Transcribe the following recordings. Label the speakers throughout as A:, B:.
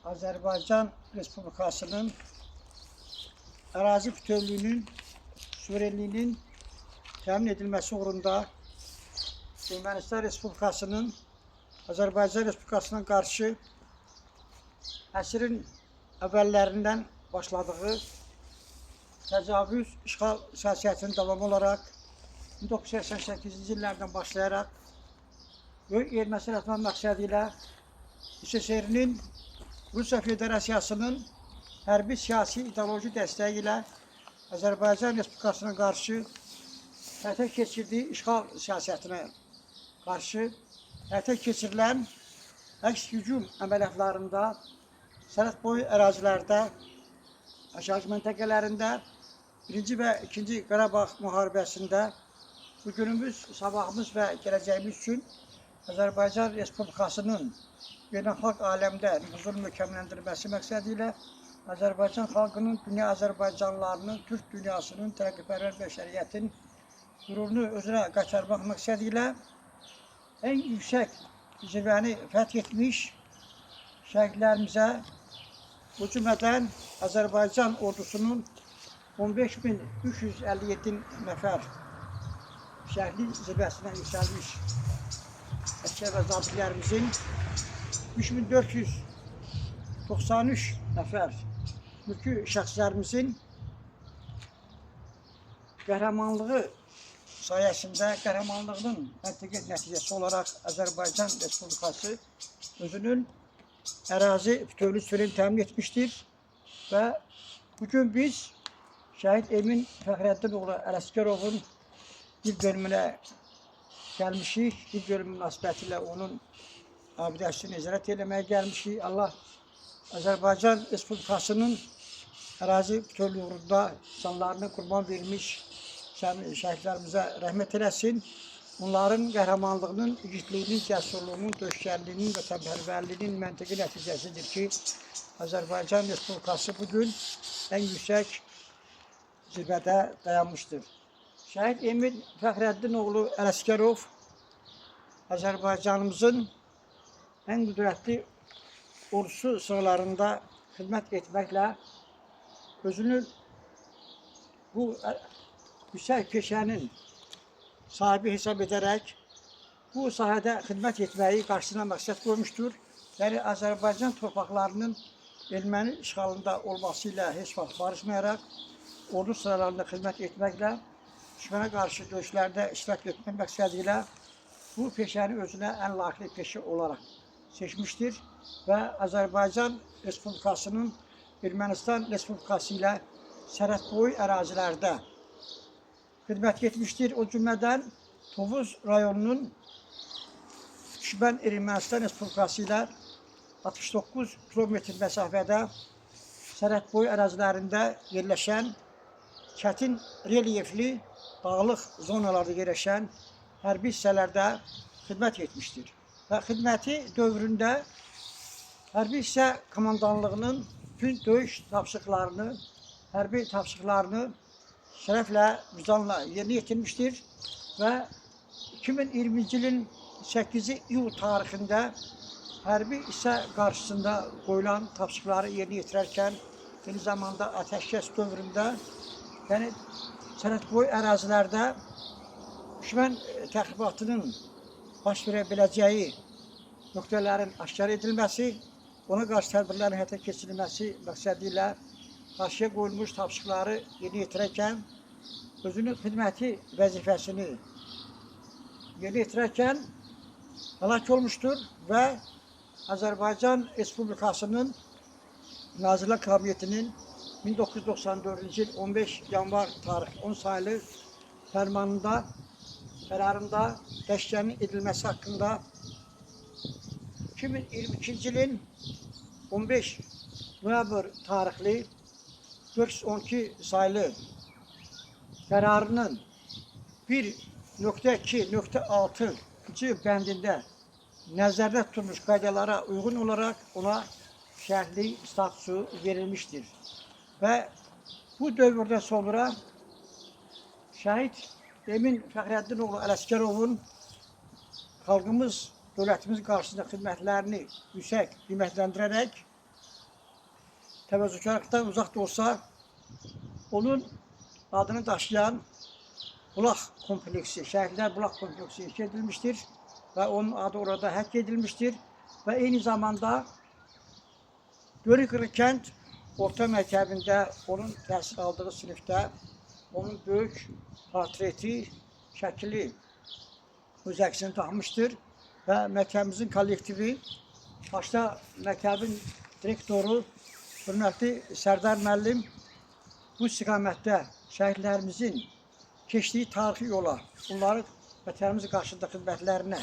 A: Azərbaycan Respublikasının ərazi bütövlüyünün, suverenliyinin təmin edilməsi uğrunda Ermənistan Respublikasının Azərbaycan Respublikasına qarşı əsrin əvvəllərindən başladığı təcavüz, işğal siyasətinin davamı olaraq 1988-ci illərdən başlayaraq böyük Ermənistan yaratmaq məqsədi ilə SSR-nin Rusiya Federasiyasının hərbi siyasi ideoloji dəstəyi ilə Azərbaycan Respublikasına qarşı həyata keçirdiyi işğal siyasətinə qarşı həyata keçirilən əks hücum əməliyyatlarında sərhəd boyu ərazilərdə, aşağı məntəqələrində 1-ci və 2-ci Qarabağ müharibəsində bu günümüz, sabahımız və gələcəyimiz üçün Azərbaycan Respublikasının beynəlxalq aləmdə nüfuzunun möhkəmləndirilməsi məqsədi ilə Azərbaycan xalqının, dünya Azərbaycanlılarının, Türk dünyasının, tərəqqipərvər bəşəriyyətin qürurunu özünə qaytarmaq məqsədi ilə ən yüksək zirvəni fəth etmiş şəhidlərimizə, bu cümlədən Azərbaycan ordusunun 15.357 nəfər şəhidlik zirvəsinə yüksəlmiş əsgər və zabitlərimizin 3493 nəfər mülki şəxslərimizin qəhrəmanlığı sayəsində, qəhrəmanlığının məntiqi nəticəsi olaraq Azərbaycan Respublikası özünün ərazi bütövlük suverenliğini təmin etmişdir və bugün biz şəhid Emin Fəxrəddinoğlu Ələsgərovun bir bölümünə gəlmişik. Bir bölüm münasibətilə onun abidəsini ziyarət eləməyə gəlmişik. Allah Azərbaycan Respublikasının ərazi bütövlüyü uğrunda canlarını qurban vermiş şəhidlərimizə rəhmət eləsin. Onların qəhrəmanlığının, igidliyinin, cəsurluğunun, döyüşkənliyinin və təbərvərliyinin məntiqi nəticəsidir ki, Azərbaycan Respublikası bugün ən yüksək zirvədə dayanmışdır. Şəhid Emin Fəxrəddinoğlu Ələsgərov Azərbaycanımızın ən qüdrətli ordusu sıralarında xidmət etməklə özünü bu yüksək peşənin sahibi hesab edərək bu sahədə xidmət etməyi qarşısına məqsəd qoymuşdur. Yəni Azərbaycan torpaqlarının erməni işğalında olması ilə heç vaxt barışmayaraq ordu sıralarında xidmət etməklə düşmənə qarşı döyüşlərdə iştirak etmək məqsədi ilə bu peşəni özünə ən layiqli peşə olaraq seçmişdir və Azərbaycan Respublikasının Ermənistan Respublikası ilə sərhəd boyu ərazilərdə xidmət etmişdir. O cümlədən Tovuz rayonunun düşmən Ermənistan Respublikası ilə 69 kilometr məsafədə sərhəd boyu ərazilərində yerləşən çətin relyefli dağlıq zonalarda yerləşən hərbi hissələrdə xidmət etmişdir. Və xidməti dövründə hərbi hissə komandanlığının bütün döyüş tapşırıqlarını, hərbi tapşırıqlarını şərəflə, vicdanla yerinə yetirmişdir və 2020-ci ilin 8 iyul tarixində hərbi hissə qarşısında qoyulan tapşırıqları yerinə yetirərkən eyni zamanda atəşkəs dövründə, yəni sərhəd boyu ərazilərdə düşmən təxribatının baş verə biləcəyi nöqtələrin aşkar edilməsi, ona qarşı tədbirlərin həyata keçirilməsi məqsədi ilə qarşıya qoyulmuş tapşırıqları yerinə yetirərkən, özünün xidməti vəzifəsini yerinə yetirərkən həlak olmuşdur və Azərbaycan Respublikasının Nazirlər Kabinetinin 1994-cü il 15 yanvar tarix 10 sayılı qərarında dəyişikliklərin edilməsi haqqında 2022-ci ilin 15 noyabr tarixli 412 sayılı qərarının 1.2.6-cı bəndində nəzərdə tutulmuş qaydalara uyğun olaraq ona şəhidlik statusu verilmişdir. Və bu dövrdən sonra şəhid Emin Fəxrəddinoğlu Ələsgərovun xalqımız, dövlətimiz qarşısında xidmətlərini yüksək qiymətləndirərək təvəzzükarlıqdan uzaq da olsa, onun adını daşıyan bulaq kompleksi, Şəhidlər Bulaq kompleksi inşa edilmişdir və onun adı orada həkk edilmişdir və eyni zamanda Dönükırı kənd orta məktəbində onun təhsil aldığı sinifdə onun böyük portreti, şəkili öz əksini tapmışdır və məktəbimizin kollektivi, başda məktəbin direktoru, hörmətli Sərdar müəllim bu istiqamətdə şəhidlərimizin keçdiyi tarixi yola, onların vətənimizin qarşısında xidmətlərinə,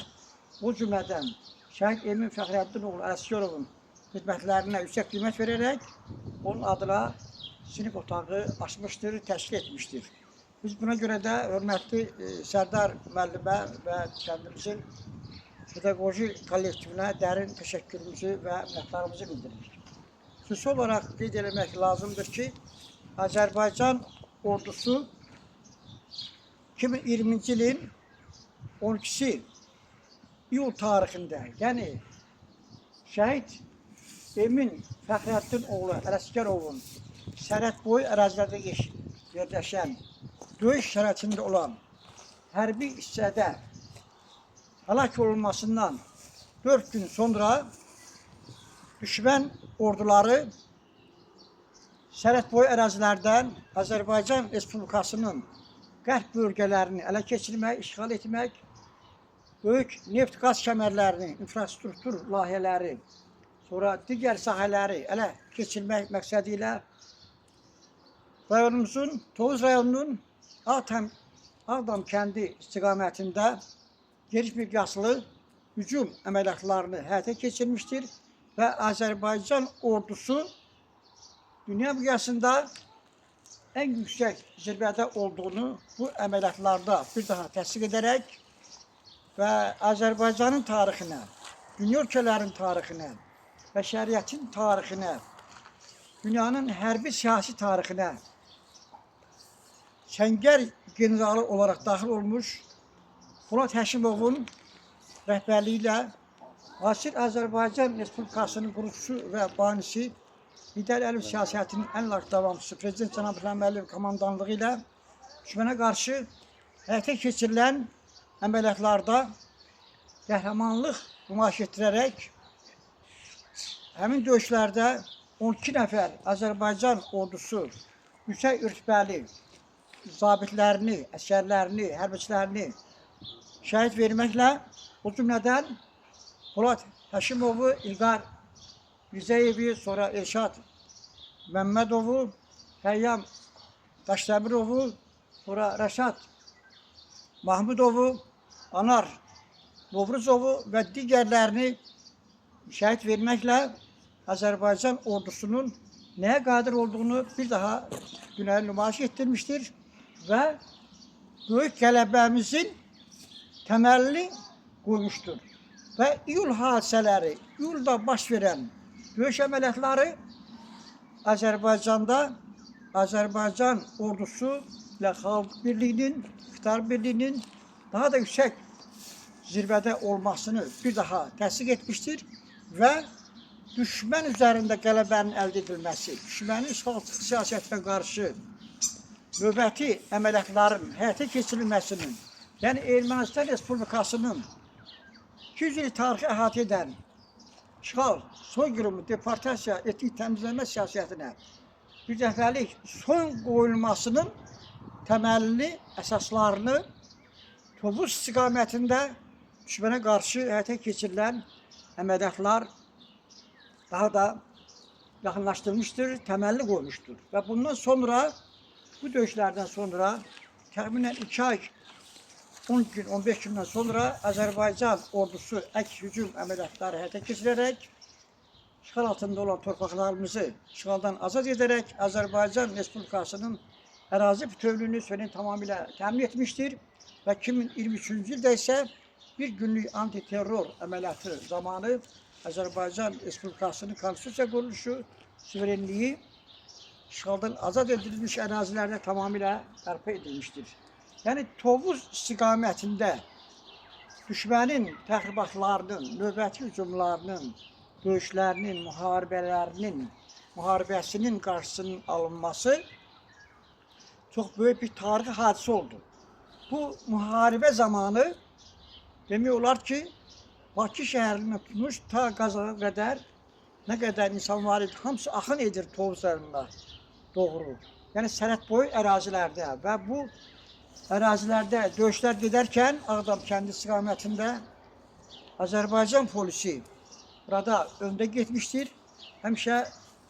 A: o cümlədən Şəhid Emin Fəxrəddinoğlu Əsgərovun xidmətlərinə yüksək qiymət verərək onun adına sinif otağı açmışdır, təşkil etmişdir. Biz buna görə də hörmətli Sərdar müəllimə və kəndimizin pedaqoji kollektivinə dərin təşəkkürümüzü və minnətlarımızı bildiririk. Xüsusi olaraq qeyd etmək lazımdır ki, Azərbaycan ordusu 2020-ci ilin 12 iyul tarixində, yəni Şəhid Emin Fəxrəddinoğlu Ələsgərovun sərhəd boyu ərazilərdə yerləşən, döyüş şəraitində olan hərbi hissədə həlak olunmasından 4 gün sonra düşmən orduları sərhəd boyu ərazilərdən Azərbaycan Respublikasının qərb bölgələrini ələ keçirmək, işğal etmək, böyük neft-qaz kəmərlərini, infrastruktur layihələri, sonra digər sahələri ələ keçirmək məqsədi ilə rayonumuzun, Tovuz rayonunun Ağdam kəndi istiqamətində geniş miqyaslı hücum əməliyyatlarını həyata keçirmişdir və Azərbaycan ordusu dünya miqyasında ən yüksək zirvədə olduğunu bu əməliyyatlarda bir daha təsdiq edərək və Azərbaycanın tarixinə, dünya ölkələrin tarixinə, bəşəriyyətin tarixinə, dünyanın hərbi siyasi tarixinə Çəngər generalı olaraq daxil olmuş Polad Həşimovun rəhbərliyi ilə Asir Azərbaycan Respublikasının qurucusu və banisi Heydər Əliyev siyasətinin ən layıqli davamçısı Prezident Cənab İlham Əliyev komandanlığı ilə düşmənə qarşı həyata keçirilən əməliyyatlarda qəhrəmanlıq nümayiş etdirərək həmin döyüşlərdə 12 nəfər Azərbaycan ordusu yüksək rütbəli zabitlərini, əsgərlərini, hərbiçilərini şəhid verməklə, o cümlədən Polad Həşimovu, İlqar Mirzəyevi, sonra Elşad Məmmədovu, Həyyam Daşdəmirovu, sonra Rəşad Mahmudovu, Anar Novruzovu və digərlərini şəhid verməklə Azərbaycan ordusunun nəyə qadir olduğunu bir daha dünyaya nümayiş etdirmişdir və böyük qələbəmizin təməlini qoymuşdur. Və iyul hadisələri, iyulda baş verən döyüş əməliyyatları Azərbaycanda Azərbaycan ordusu ilə xalq birliyinin, iqtidar birliyinin daha da yüksək zirvədə olmasını bir daha təsdiq etmişdir və düşmən üzərində qələbənin əldə edilməsi, düşmənin işğalçı siyasətinə qarşı növbəti əməliyyatların həyata keçirilməsinin, yəni Ermənistan Respublikasının 200 il tarixi əhatə edən işğal, soyqırımı, deportasiya, etnik təmizləmə siyasətinə bir dəfəlik son qoyulmasının təməlini, əsaslarını Tovuz istiqamətində düşmənə qarşı həyata keçirilən əməliyyatlar daha da yaxınlaşdırmışdır, təməlli qoymuşdur. Və bundan sonra, bu döyüşlərdən sonra, təxminən 2 ay, 10 gün, 15 gündən sonra Azərbaycan ordusu əks hücum əməliyyatları həyata keçirərək, işğal altında olan torpaqlarımızı işğaldan azad edərək, Azərbaycan Respublikasının ərazi bütövlüyünü tamamilə təmin etmişdir və 2023-cü ildə isə bir günlük antiterror əməliyyatı zamanı Azərbaycan Respublikasının konstitusiya quruluşu, suverenliyi işğaldan azad edilmiş ərazilərdə tamamilə bərpa edilmişdir. Yəni Tovuz istiqamətində düşmənin təxribatlarının, növbəti hücumlarının, döyüşlərinin, müharibələrinin müharibəsinin qarşısının alınması çok büyük bir tarihi hadise oldu. Bu müharibə zamanı demək olar ki, Bakı şəhərini tutmuş ta Qazaxa qədər nə qədər insan var idi, hamısı axın edir Tovuzlarına doğru. Yəni sərhəd boyu ərazilərdə və bu ərazilərdə döyüşlər gedərkən Ağdam kəndi istiqamətində Azərbaycan polisi burada öndə getmişdir. Həmişə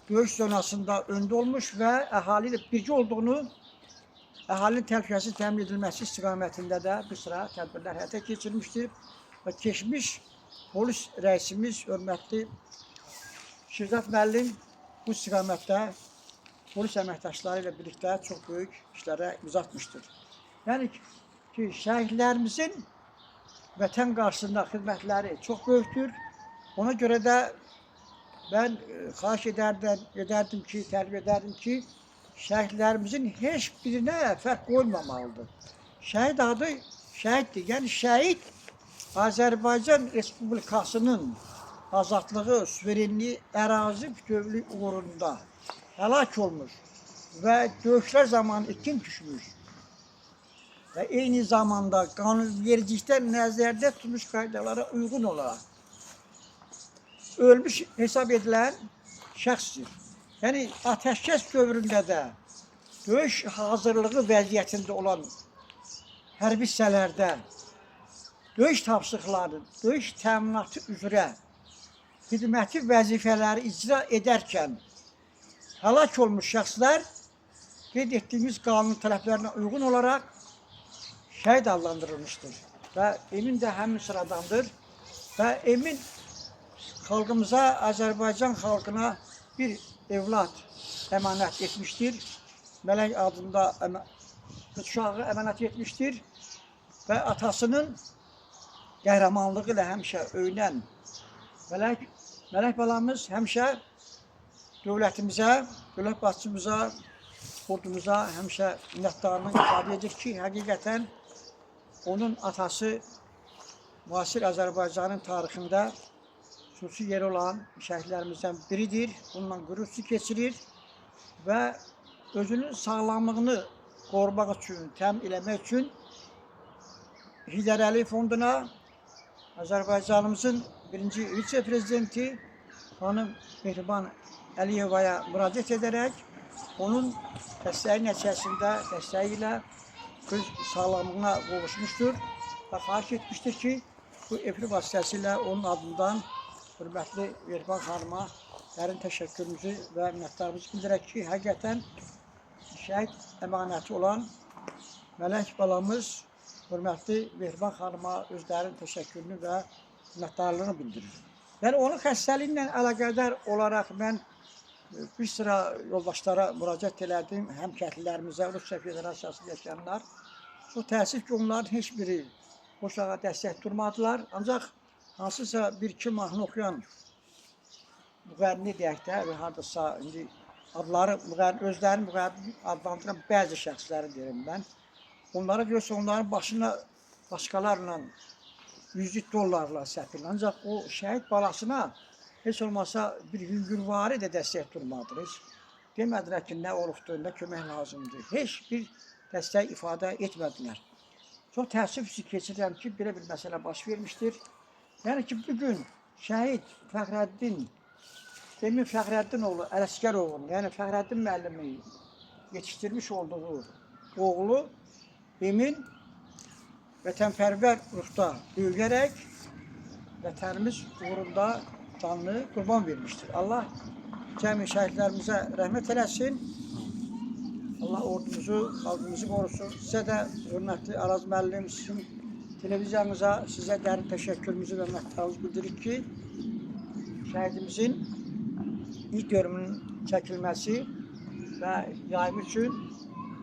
A: döyüş zonasında öndə olmuş və əhali ilə birgə olduğunu, əhalinin təhlükəsiz təmin edilməsi istiqamətində də bir sıra tədbirlər həyata keçirilmişdir. Və keçmiş polis rəisimiz, hörmətli Şirzad müəllim bu istiqamətdə polis əməkdaşları ilə birlikdə çox böyük işlərə imza atmışdır. Yəni ki, şəhidlərimizin vətən qarşısında xidmətləri çox böyükdür. Ona görə də ben xahiş ederdim ki, təlib ederdim ki, şəhidlərimizin heç birinə fərq qoyulmamalıdır. Şəhid adı şəhiddir. Yəni şəhid Azərbaycan Respublikasının azadlığı, suverenliyi, ərazi bütövlüyü uğrunda həlak olmuş və döyüşlər zamanı itkin düşmüş və eyni zamanda qanunvericilikdə nəzərdə tutulmuş qaydalara uyğun olaraq ölmüş hesab edilən şəxsdir. Yəni ateşkəs dövründə də döyüş hazırlığı vəziyyətində olan hərbi hissələrdə döyüş tapşırıqları, döyüş təminatı üzrə xidməti vəzifələri icra edərkən həlak olmuş şəxslər qeyd etdiyimiz qanun tələblərinə uyğun olaraq şəhid adlandırılmışdır. Və Emin də həmin sıradandır. Və Emin xalqımıza, Azərbaycan xalqına bir evlad əmanət etmişdir. Mələk adında uşağı əmanət etmişdir. Və atasının qəhrəmanlığı ilə həmişə öyünən Mələk balamız həmişə dövlətimizə, dövlət başçımıza, ordumuza həmişə minnətdarlığını ifadə edir ki, həqiqətən onun atası müasir Azərbaycanın tarixində xüsusi yer olan şəhidlərimizdən biridir. Bununla qürur keçirir və özünün sağlamlığını qorumaq üçün, təmin eləmək üçün Heydər Əliyev fonduna Azərbaycanımızın birinci vitse-prezidenti xanım Mehriban Əliyevaya müraciət edərək onun dəstəyi nəticəsində, dəstəyi ilə öz sağlamlığına qovuşmuşdur və xahiş etmişdir ki, bu efir vasitəsilə onun adından hörmətli Mehriban xanıma dərin təşəkkürümüzü və minnətdarımızı bildirək ki, həqiqətən şəhid əmanəti olan Mələk balamız hörmətli Mehriban xanıma öz dərin təşəkkürünü və minnətdarlığını bildirir. Yəni onun xəstəliyi ilə əlaqədar olaraq mən bir sıra yoldaşlara müraciət elədim, həmkərlilərimizə, Rusiya Federasiyasında yaşayanlar. Çox təəssüf ki, onların heç biri bu uşağa dəstək durmadılar. Ancaq hansısa bir-iki mahnı oxuyan müğənni deyək də və hardasa indi adları özlərini müğənni adlandıran bəzi şəxsləri deyirəm mən. Onlara görsə onların başına başqalarla $100 səpilir. Ancaq o şəhid balasına heç olmasa bir hüngürvari də dəstək durmadınız. Demədilər ki, nə olubdur, nə kömək lazımdır. Heç bir dəstək ifadə etmədilər. Çox təəssüf keçirəm ki, belə bir məsələ baş vermişdir. Yəni ki, bugün şəhid Fəxrəddin, Emin Fəxrəddinoğlu Ələsgərovun, yəni Fəxrəddin müəllimi yetişdirmiş olduğu oğlu Emin vətənpərvər ruhda böyüyərək vətənimiz uğrunda canını qurban vermişdir. Allah cəmi şəhidlərimizə rəhmət eləsin. Allah ordumuzu, xalqımızı qorusun. Sizə də hörmətli Araz müəllim, sizin televiziyanıza sizə dərin təşəkkürümüzü və minnətdarlığımızı bildiririk ki, şəhidimizin ilk görümünün çəkilməsi və yayımı üçün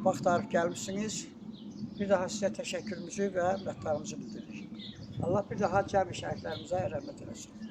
A: vaxt ayırıb gəlmişsiniz. Bir daha sizə təşəkkürümüzü və minnətdarlığımızı bildiririk. Allah bir daha cəmi şəhidlərimizə rəhmət eləsin.